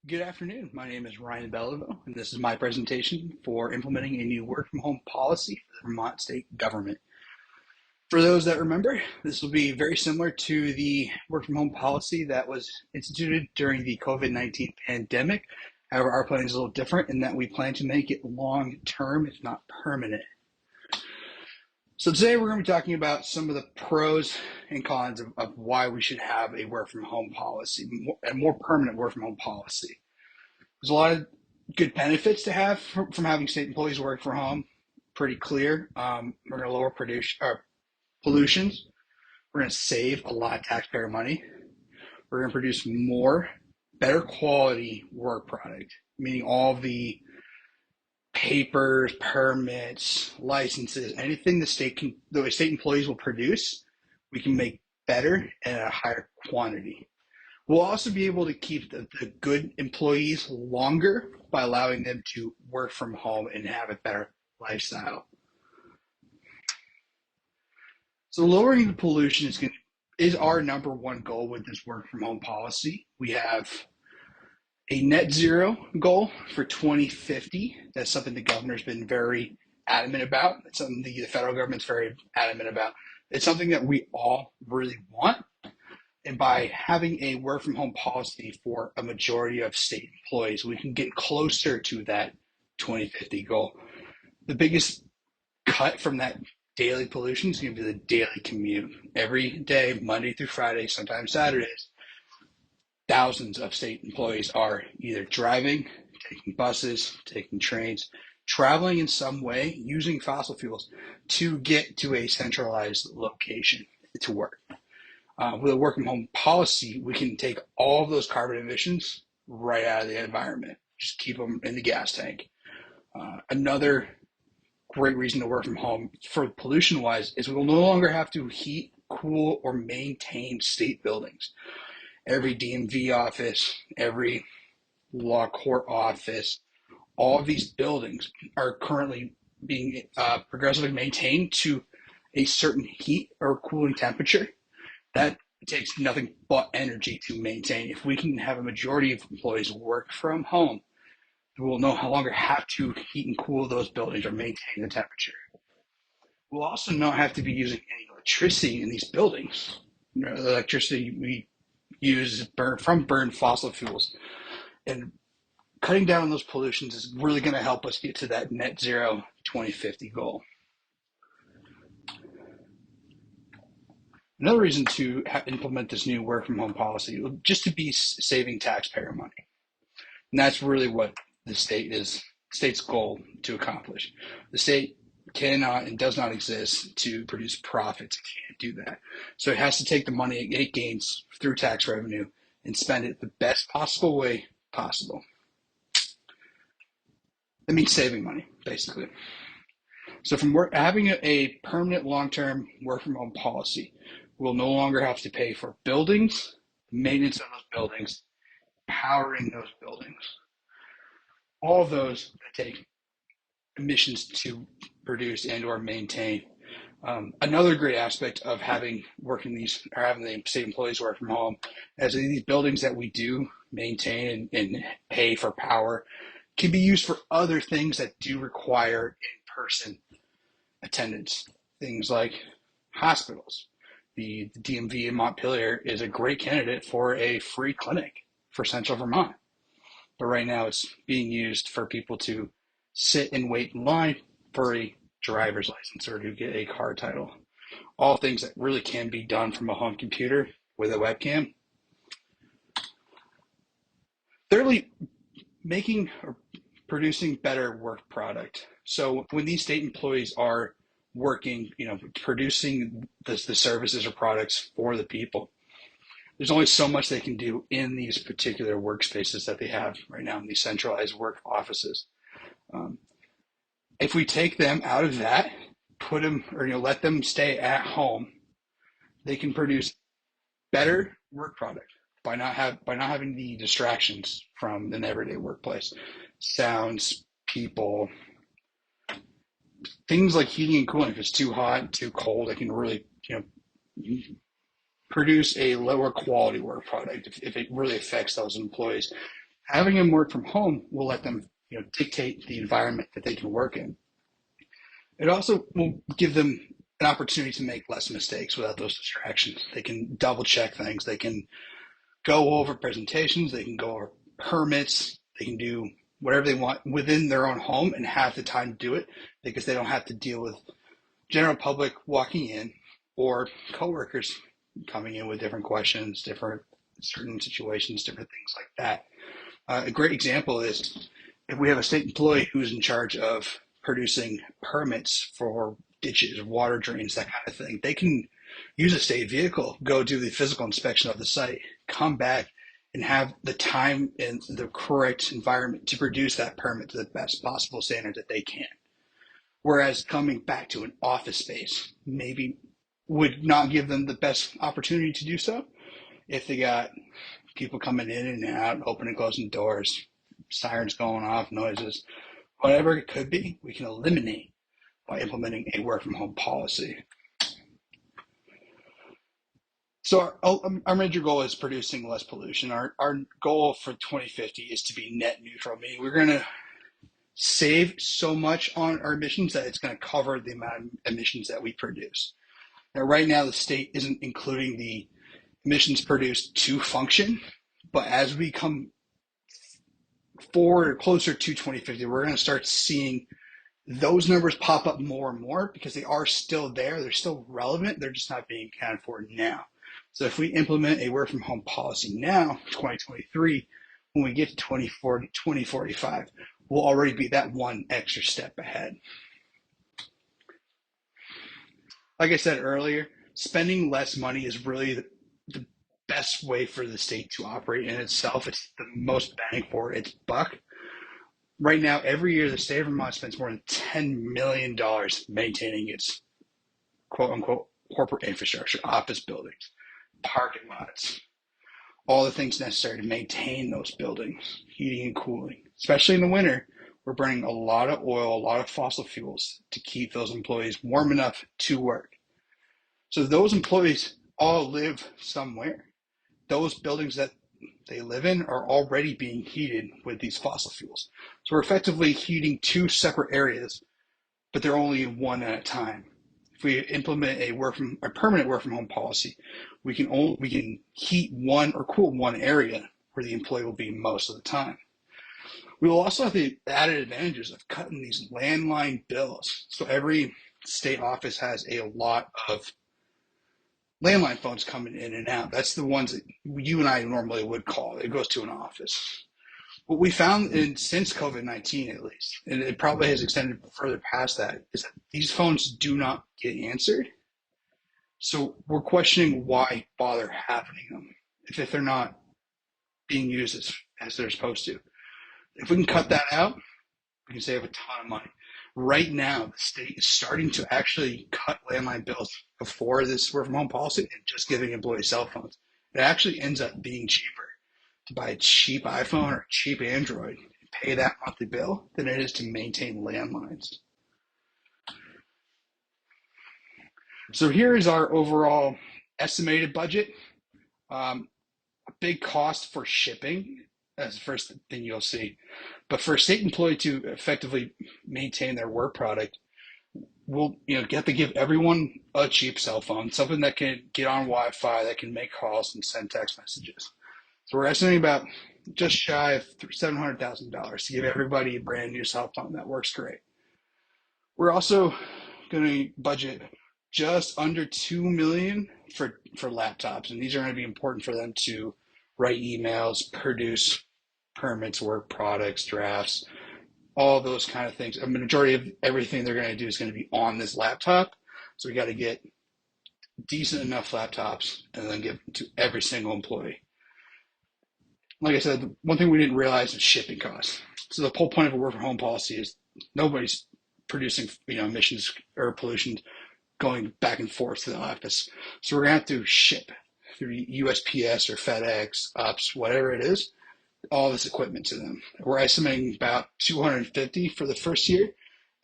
Good afternoon. My name is Ryan Belliveau, and this is my presentation for implementing a new work from home policy for the Vermont state government. For those that remember, this will be very similar to the work from home policy that was instituted during the COVID-19 pandemic. However, our plan is a little different in that we plan to make it long term, if not permanent. So today we're going to be talking about some of the pros and cons of why we should have a work from home policy, a more permanent work from home policy. There's a lot of good benefits to have from having state employees work from home. Pretty clear. We're going to lower pollutions. We're going to save a lot of taxpayer money. We're going to produce more, better quality work product, meaning all the papers, permits, licenses, anything the state employees will produce, we can make better and at a higher quantity. We'll also be able to keep the good employees longer by allowing them to work from home and have a better lifestyle. So lowering the pollution is our number one goal with this work from home policy. We have a net zero goal for 2050. That's something the governor's been very adamant about. It's something the federal government's very adamant about. It's something that we all really want. And by having a work from home policy for a majority of state employees, we can get closer to that 2050 goal. The biggest cut from that daily pollution is going to be the daily commute. Every day, Monday through Friday, sometimes Saturdays, thousands of state employees are either driving, taking buses, taking trains, traveling in some way using fossil fuels to get to a centralized location to work. With a work from home policy, we can take all of those carbon emissions right out of the environment, just keep them in the gas tank. Another great reason to work from home for pollution wise is we will no longer have to heat, cool, or maintain state buildings. Every DMV office, every law court office, all of these buildings are currently being progressively maintained to a certain heat or cooling temperature. That takes nothing but energy to maintain. If we can have a majority of employees work from home, we will no longer have to heat and cool those buildings or maintain the temperature. We'll also not have to be using any electricity in these buildings. The electricity we use is from burned fossil fuels. And cutting down on those pollutions is really going to help us get to that net zero 2050 goal. Another reason to implement this new work from home policy just to be saving taxpayer money. And that's really what the state's goal to accomplish. The state cannot and does not exist to produce profits. It can't do that. So it has to take the money it gains through tax revenue and spend it the best possible way possible. That means saving money, basically. So from having a permanent long-term work from home policy, we'll no longer have to pay for buildings, maintenance of those buildings, powering those buildings. All of those that take emissions to produce and or maintain. Another great aspect of having the state employees work from home is these buildings that we do maintain and pay for power can be used for other things that do require in-person attendance. Things like hospitals. The DMV in Montpelier is a great candidate for a free clinic for Central Vermont. But right now it's being used for people to sit and wait in line for a driver's license or to get a car title. All things that really can be done from a home computer with a webcam. Thirdly, making or producing better work product. So when these state employees are working, producing the services or products for the people, there's only so much they can do in these particular workspaces that they have right now in these centralized work offices. If we take them out of that, put them or let them stay at home, they can produce better work product by not having the distractions from an everyday workplace, sounds, people, things like heating and cooling. If it's too hot, too cold, it can really produce a lower quality work product if it really affects those employees. Having them work from home will let them, dictate the environment that they can work in. It also will give them an opportunity to make less mistakes without those distractions. They can double check things. They can go over presentations. They can go over permits. They can do whatever they want within their own home and have the time to do it because they don't have to deal with general public walking in or coworkers coming in with different questions, different certain situations, different things like that. A great example is if we have a state employee who's in charge of producing permits for ditches, water drains, that kind of thing, they can use a state vehicle, go do the physical inspection of the site, come back and have the time and the correct environment to produce that permit to the best possible standard that they can. Whereas coming back to an office space maybe would not give them the best opportunity to do so if they got people coming in and out, opening and closing doors, sirens going off, noises, whatever it could be, we can eliminate by implementing a work from home policy. So our major goal is producing less pollution. Our goal for 2050 is to be net neutral, meaning we're going to save so much on our emissions that it's going to cover the amount of emissions that we produce. Now, right now, the state isn't including the emissions produced to function, but as we come forward or closer to 2050, we're going to start seeing those numbers pop up more and more because they are still there. They're still relevant. They're just not being accounted for now. So if we implement a work from home policy now, 2023, when we get to 2040, 2045, we'll already be that one extra step ahead. Like I said earlier, spending less money is really the best way for the state to operate in itself. It's the most bang for its buck. Right now, every year, the state of Vermont spends more than $10 million maintaining its quote unquote corporate infrastructure, office buildings, parking lots, all the things necessary to maintain those buildings, heating and cooling. Especially in the winter, we're burning a lot of oil, a lot of fossil fuels to keep those employees warm enough to work. So those employees all live somewhere. Those buildings that they live in are already being heated with these fossil fuels. So we're effectively heating two separate areas, but they're only one at a time. If we implement a permanent work from home policy, we can heat one or cool one area where the employee will be most of the time. We will also have the added advantages of cutting these landline bills. So every state office has a lot of landline phones coming in and out. That's the ones that you and I normally would call. It goes to an office. What we found since COVID-19 at least, and it probably has extended further past that, is that these phones do not get answered. So we're questioning why bother having them if they're not being used as they're supposed to. If we can cut that out, we can save a ton of money. Right now, the state is starting to actually cut landline bills before this work from home policy and just giving employees cell phones. It actually ends up being cheaper to buy a cheap iPhone or a cheap Android and pay that monthly bill than it is to maintain landlines. So here is our overall estimated budget. A big cost for shipping. That's the first thing you'll see. But for a state employee to effectively maintain their work product, we'll have to give everyone a cheap cell phone, something that can get on Wi-Fi, that can make calls and send text messages. So we're estimating about just shy of $700,000 to give everybody a brand new cell phone that works great. We're also going to budget just under $2 million for laptops, and these are going to be important for them to write emails, produce permits, work products, drafts, all those kind of things. A majority of everything they're going to do is going to be on this laptop. So we got to get decent enough laptops and then give them to every single employee. Like I said, one thing we didn't realize is shipping costs. So the whole point of a work from home policy is nobody's producing emissions or pollution going back and forth to the office. So we're going to have to ship through USPS or FedEx, UPS, whatever it is, all this equipment to them. We're estimating about 250 for the first year.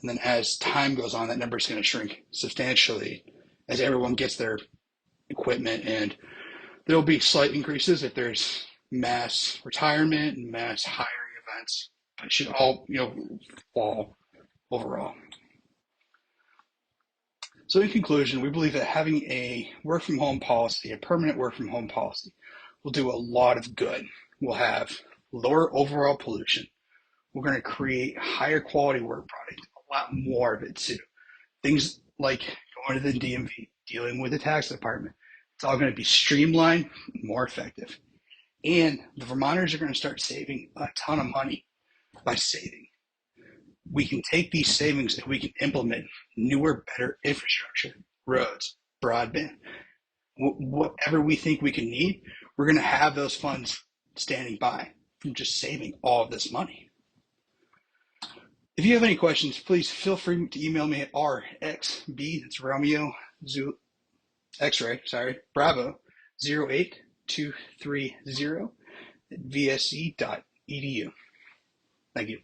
And then as time goes on, that number is going to shrink substantially as everyone gets their equipment. And there'll be slight increases if there's mass retirement and mass hiring events. It should all, fall overall. So in conclusion, we believe that having a work from home policy, a permanent work from home policy, will do a lot of good. We'll have lower overall pollution. We're going to create higher quality work product, a lot more of it too. Things like going to the DMV, dealing with the tax department. It's all going to be streamlined, more effective. And the Vermonters are going to start saving a ton of money by saving. We can take these savings and we can implement newer, better infrastructure, roads, broadband, whatever we think we can need. We're going to have those funds standing by from just saving all of this money. If you have any questions, please feel free to email me at RXB, that's Romeo X-ray, Bravo 08230 at vse.edu. Thank you.